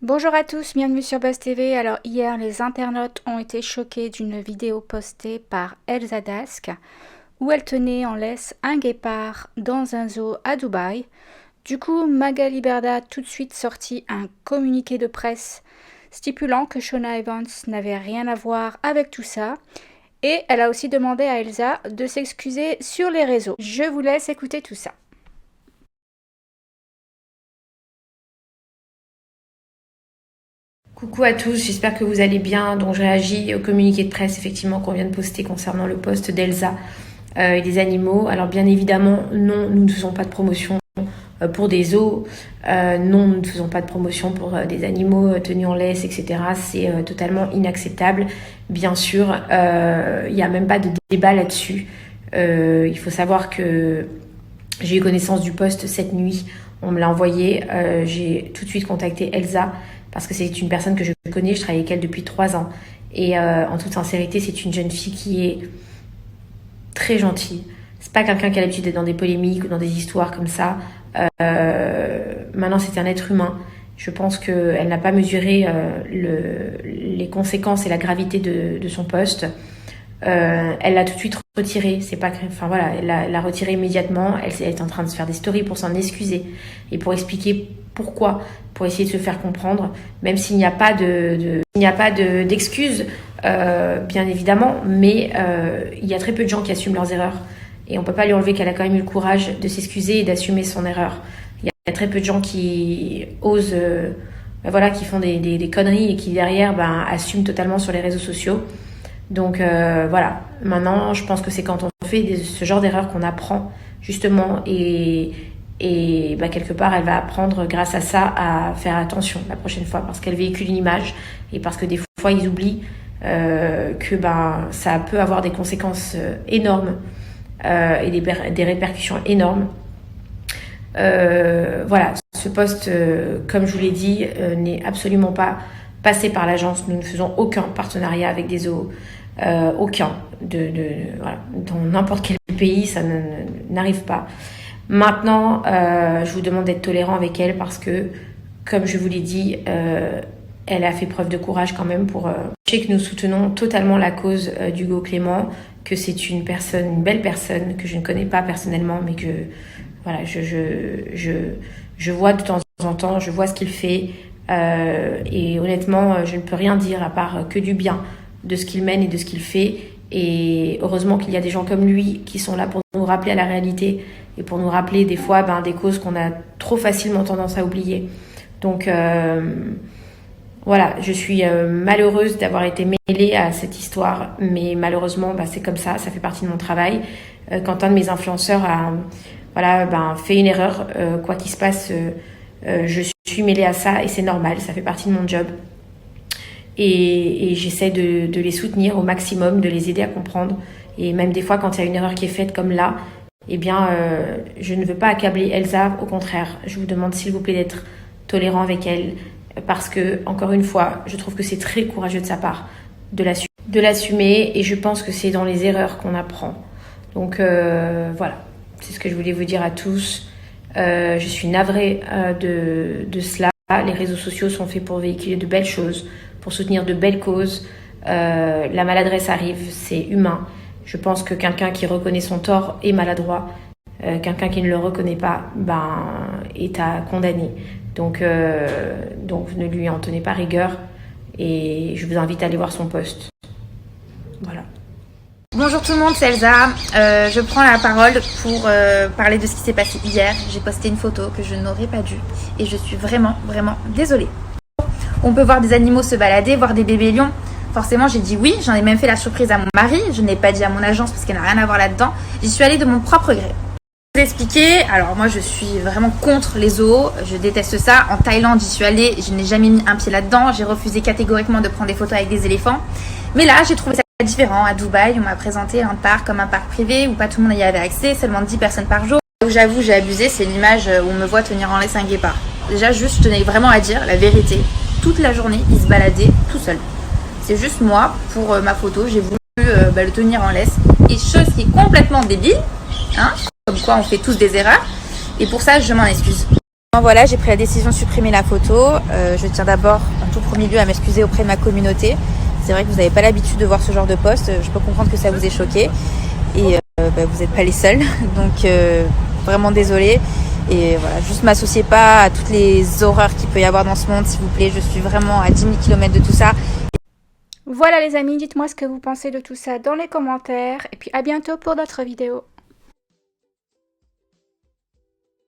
Bonjour à tous, bienvenue sur Buzz TV. Alors hier, les internautes ont été choqués d'une vidéo postée par Elsa Dask où elle tenait en laisse un guépard dans un zoo à Dubaï. Du coup, Magali Berda a tout de suite sorti un communiqué de presse stipulant que Shona Evans n'avait rien à voir avec tout ça. Et elle a aussi demandé à Elsa de s'excuser sur les réseaux. Je vous laisse écouter tout ça. Coucou à tous, j'espère que vous allez bien. Donc je réagis au communiqué de presse effectivement qu'on vient de poster concernant le post d'Elsa et des animaux. Alors bien évidemment, non, nous ne faisons pas de promotion pour des zoos, non, nous ne faisons pas de promotion pour des animaux tenus en laisse, etc. C'est totalement inacceptable. Bien sûr, il n'y a même pas de débat là-dessus. Il faut savoir que j'ai eu connaissance du post cette nuit, on me l'a envoyé, j'ai tout de suite contacté Elsa, parce que c'est une personne que je connais, je travaille avec elle depuis 3 ans. Et en toute sincérité, c'est une jeune fille qui est très gentille. C'est pas quelqu'un qui a l'habitude d'être dans des polémiques ou dans des histoires comme ça. Maintenant, c'est un être humain. Je pense qu'elle n'a pas mesuré les conséquences et la gravité de son poste. Elle l'a tout de suite retiré. C'est pas, enfin voilà, elle l'a retiré immédiatement. Elle est en train de se faire des stories pour s'en excuser et pour expliquer pourquoi, pour essayer de se faire comprendre, même s'il n'y a pas d'excuses, bien évidemment, mais il y a très peu de gens qui assument leurs erreurs et on peut pas lui enlever qu'elle a quand même eu le courage de s'excuser et d'assumer son erreur. Il y a très peu de gens qui osent, voilà, qui font des conneries et qui derrière assument totalement sur les réseaux sociaux. Donc voilà, maintenant je pense que c'est quand on fait ce genre d'erreur qu'on apprend justement et quelque part elle va apprendre grâce à ça à faire attention la prochaine fois parce qu'elle véhicule une image et parce que des fois ils oublient que ça peut avoir des conséquences énormes et des répercussions énormes. Voilà, ce poste, comme je vous l'ai dit, n'est absolument pas passé par l'agence. Nous ne faisons aucun partenariat avec des zoos. Aucun. Voilà. Dans n'importe quel pays, ça n'arrive pas. Maintenant, je vous demande d'être tolérant avec elle parce que, comme je vous l'ai dit, elle a fait preuve de courage quand même pour... Sachez que nous soutenons totalement la cause d'Hugo Clément, que c'est une belle personne que je ne connais pas personnellement, mais que voilà, je vois de temps en temps, je vois ce qu'il fait et honnêtement, je ne peux rien dire à part que du bien de ce qu'il mène et de ce qu'il fait. Et heureusement qu'il y a des gens comme lui qui sont là pour nous rappeler à la réalité et pour nous rappeler des fois des causes qu'on a trop facilement tendance à oublier. Donc voilà, je suis malheureuse d'avoir été mêlée à cette histoire, mais malheureusement c'est comme ça fait partie de mon travail. Quand un de mes influenceurs a fait une erreur, quoi qu'il se passe, je suis mêlée à ça et c'est normal, ça fait partie de mon job. Et j'essaie de les soutenir au maximum, de les aider à comprendre. Et même des fois, quand il y a une erreur qui est faite comme là, je ne veux pas accabler Elsa. Au contraire, je vous demande s'il vous plaît d'être tolérant avec elle. Parce que, encore une fois, je trouve que c'est très courageux de sa part de l'assumer. Et je pense que c'est dans les erreurs qu'on apprend. Donc voilà, c'est ce que je voulais vous dire à tous. Je suis navrée de cela. Les réseaux sociaux sont faits pour véhiculer de belles choses, pour soutenir de belles causes. La maladresse arrive, c'est humain. Je pense que quelqu'un qui reconnaît son tort est maladroit. Quelqu'un qui ne le reconnaît pas est à condamner. Donc ne lui en tenez pas rigueur et je vous invite à aller voir son post. Voilà. Bonjour tout le monde, c'est Elsa. Je prends la parole pour parler de ce qui s'est passé hier. J'ai posté une photo que je n'aurais pas dû et je suis vraiment désolée. On peut voir des animaux se balader, voir des bébés lions. Forcément, j'ai dit oui. J'en ai même fait la surprise à mon mari. Je n'ai pas dit à mon agence parce qu'elle n'a rien à voir là-dedans. J'y suis allée de mon propre gré. Pour vous expliquer, alors moi, je suis vraiment contre les zoos. Je déteste ça. En Thaïlande, j'y suis allée. Je n'ai jamais mis un pied là-dedans. J'ai refusé catégoriquement de prendre des photos avec des éléphants. Mais là, j'ai trouvé ça différent. À Dubaï, on m'a présenté un parc comme un parc privé où pas tout le monde y avait accès. Seulement 10 personnes par jour. Où j'avoue, j'ai abusé. C'est l'image où on me voit tenir en laisse un guépard. Déjà, je tenais vraiment à dire la vérité. Toute la journée, il se baladait tout seul. C'est juste moi, pour ma photo, j'ai voulu le tenir en laisse. Et chose qui est complètement débile, hein, comme quoi on fait tous des erreurs. Et pour ça, je m'en excuse. Voilà, j'ai pris la décision de supprimer la photo. Je tiens d'abord en tout premier lieu à m'excuser auprès de ma communauté. C'est vrai que vous n'avez pas l'habitude de voir ce genre de post. Je peux comprendre que ça vous ait choqué. Et vous n'êtes pas les seuls. Donc vraiment désolée. Et voilà, juste m'associez pas à toutes les horreurs qu'il peut y avoir dans ce monde, s'il vous plaît. Je suis vraiment à 10 000 km de tout ça. Voilà les amis, dites-moi ce que vous pensez de tout ça dans les commentaires. Et puis à bientôt pour d'autres vidéos.